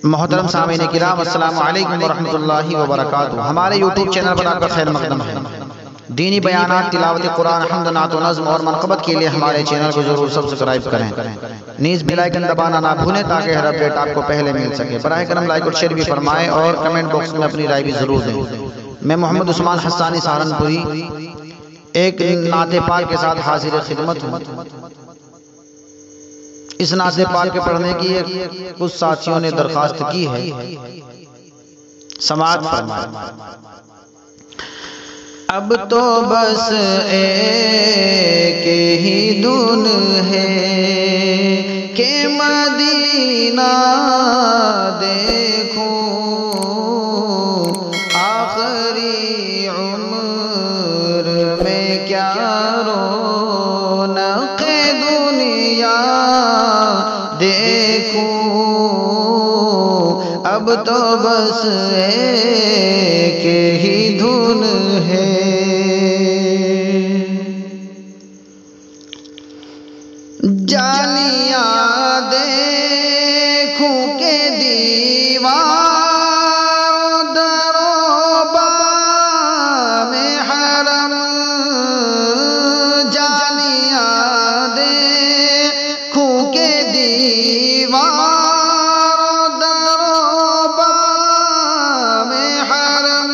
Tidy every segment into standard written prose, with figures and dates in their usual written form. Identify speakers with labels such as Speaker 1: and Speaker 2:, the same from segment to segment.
Speaker 1: محترم سامعین کرام، السلام علیکم ورحمۃ اللہ وبرکاتہ۔ ہمارے یوٹیوب چینل پر آپ کا خیر مقدم ہے۔ دینی بیانات، تلاوت قرآن، حمد، نعت و نظم اور منقبت کے لیے ہمارے چینل کو ضرور سبسکرائب کریں، نیز بیل آئیکن دبانا نہ بھولیں تاکہ ہر اپڈیٹ آپ کو پہلے مل سکے۔ براہ کرم لائک اور شیئر بھی فرمائیں اور کمنٹ باکس میں اپنی رائے بھی ضرور دیں۔ میں محمد عثمان حسانی سہارنپوری ایک نعت پاک کے ساتھ حاضر خدمت ہوں۔ اس نعت پاک کے پڑھنے کی کچھ ساتھیوں نے درخواست کی ہے، سماعت فرمائیں۔ اب تو بس ایک ہی دن ہے کہ مدینہ دیکھوں، آخری عمر میں کیا رونق دنیا دیکھوں، اب تو بس ایک ہی دھن ہے۔ جالیاں دیکھوں کہ دیوار در و بام حرم، جالیاں دیکھوں کہ دیوار در و بام حرم،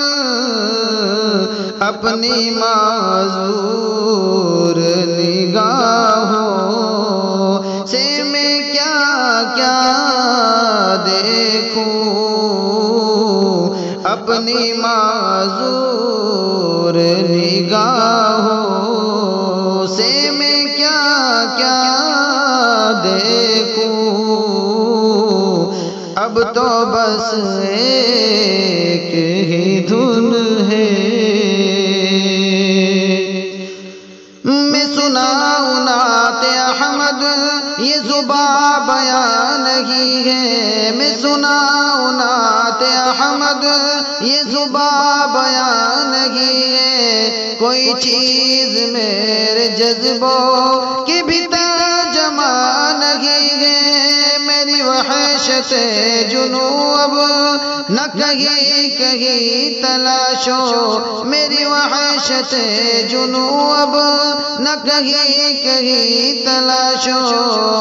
Speaker 1: اپنی معذور نگاہوں سے میں کیا کیا دیکھوں، اپنی معذور نگاہوں سے میں کیا کیا دیکھوں، اب تو بس ایک ہی دھن ہے۔ میں سناؤں نعت احمد، یہ زباں بیان نہیں ہے، میں سناؤں نعت احمد، یہ زباں بیان نہیں ہے، کوئی چیز میرے جذبوں کی بھی ترجمہ نہیں ہے، میری وحشت جنوں اب نہ کہیں کہیں تلاشو، میری وحشت جنوں اب نہ کہیں کہیں تلاشو،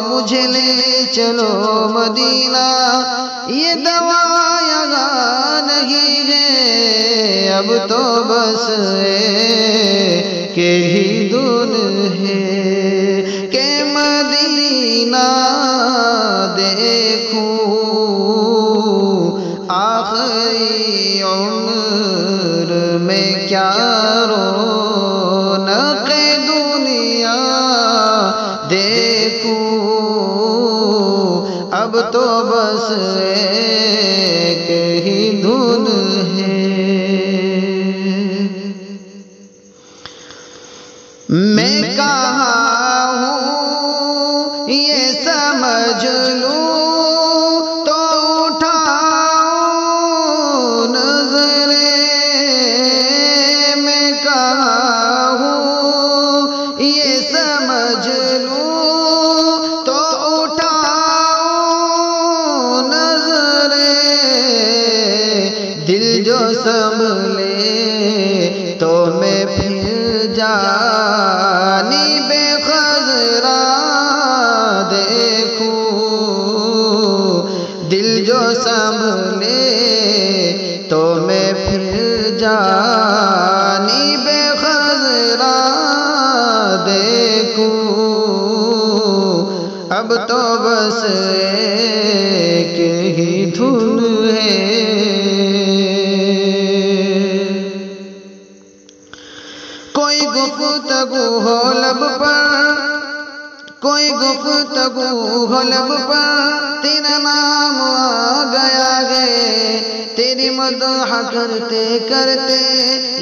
Speaker 1: مجھے لے چلو مدینہ، یہ دوا یہاں نہیں ہے، اب تو بس ایک ہی دن ہے کہ مدینہ دیکھوں، آخری عمر میں کیا رونق دنیا دیکھوں، اب تو بس ایک ہی دھن ہے۔ میں کہاں ہوں یہ سمجھ لوں تو اٹھاؤں نظریں، میں کہاں ہوں یہ سمجھ لوں تو اٹھاؤں نظریں، دل جو سنبھلے تو میں پھر جانب خضرا دیکھوں، دل جو سنبھلے تو میں پھر جانب خضرا دیکھوں، اب تو بس ایک ہی دھن ہے۔ کوئی گفتگو ہو لب پر، کوئی گفتگو ہو لب پر، تیرا نام آ گیا ہے، تیری مدح کرتے کرتے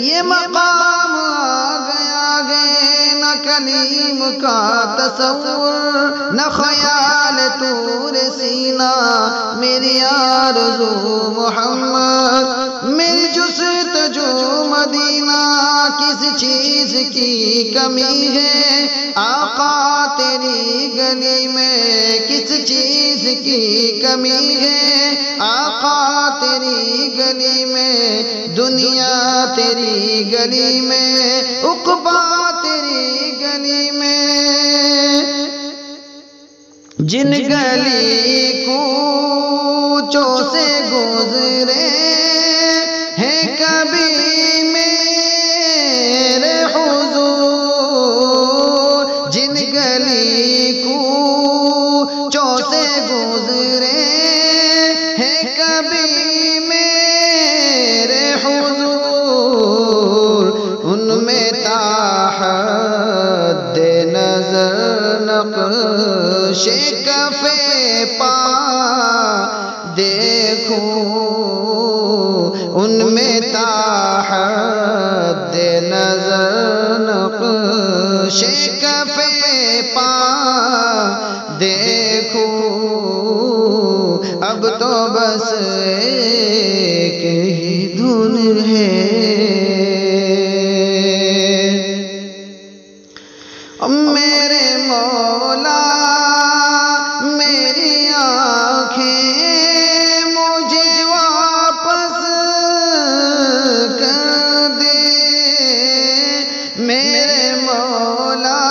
Speaker 1: یہ مقام آ گیا ہے، نہ کلیم کا تصور نہ خیال طور سینہ، میری آرزو محمد میری جستجو مدینہ کس چیز کی کمی ہے آقا تیری گلی میں کس چیز کی کمی ہے آقا تیری گلی میں دنیا تیری گلی میں عقبہ تیری گلی میں جن گلی کوچوں سے گزرے ہیں کبھی میرے حضور جن گلی کوچوں سے گزرے ہیں کبھی میرے حضور ان میں تاحد نظر نقش کف پا دیکھوں ان میں تاحد نظر نقش کف پا دیکھوں اب تو بس ایک ہی دھن ہے میرے مولا میری آنکھیں مجھے واپس کر دے میرے مولا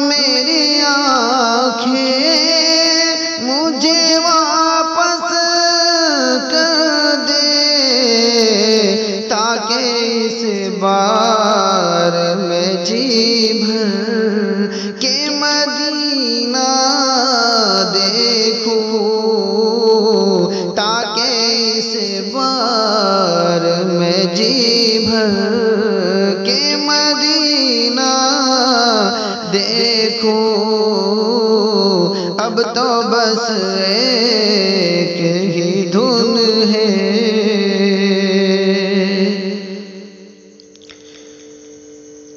Speaker 1: میری آنکھیں مجھے واپس کر دے تاکہ اس بار میں جی بھر کے مدینہ دیکھوں تاکہ اس بار میں جی بھر کے مدینہ دیکھوں اب تو بس ایک ہی دھن ہے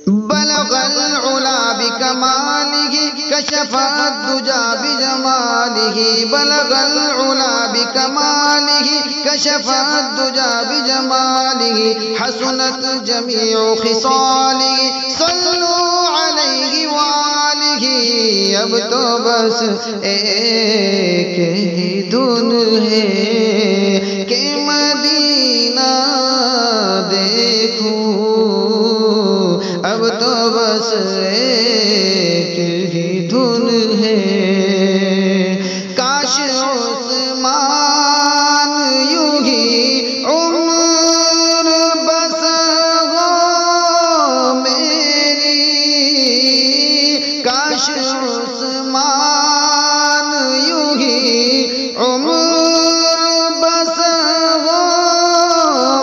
Speaker 1: بلغ العلا بکمالہ کشف الدجى بجمالہ بلغ العلا بکمالہ کشف الدجى بجمالہ حسنت جمیع خصالہ صلوا علیہ وآلہ اب تو بس ایک ہی دھن ہے کہ مدینہ دیکھوں اب تو بس ایک ہی دھن ہے کاش عثمان یوں ہی عمر بس ہو میری کاش عثمان یوں ہی عمر بس ہو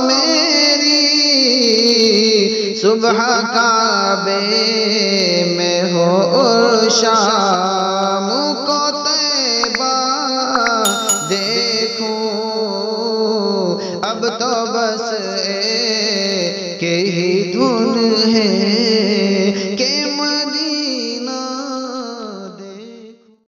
Speaker 1: میری صبح کعبے میں ہو اور شام کو